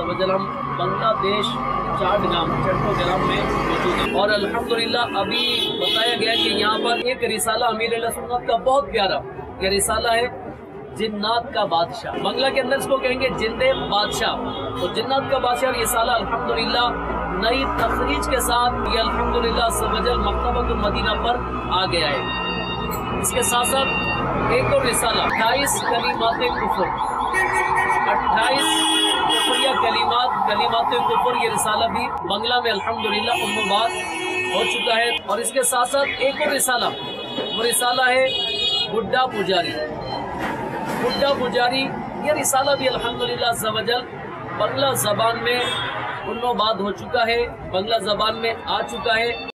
अज़्ज़वजल हम बांग्लादेश चट्टग्राम में मौजूद हैं और अल्हम्दुलिल्लाह अभी बताया गया कि यहाँ पर एक रिसाला अमीर अहले सुन्नत का बहुत प्यारा ये रिसाला है जिन्नात का बादशाह। बंगला के अंदर इसको कहेंगे जिंदे बादशाह। तो जिन्नात का बादशाह रिसाला अल्हम्दुलिल्लाह नई तखरीज के साथ ये अल्हम्दुलिल्लाह अज़्ज़वजल मकतबतुल मदीना पर आ गया है। इसके साथ साथ एक और रिसाला 28 कलिमात कुफर 28 कुफरिया कलिमात कुफर ये रिसाला भी बंगला में अल्हम्दुलिल्लाह उम्मबाद हो चुका है। और इसके साथ साथ एक और रिसाला वो रिसाला है बुड्ढा पुजारी ये रिसाला भी अल्हम्दुलिल्लाह अज़्ज़वजल बंगला ज़बान में उन्मबाद हो चुका है, बंगला ज़बान में आ चुका है।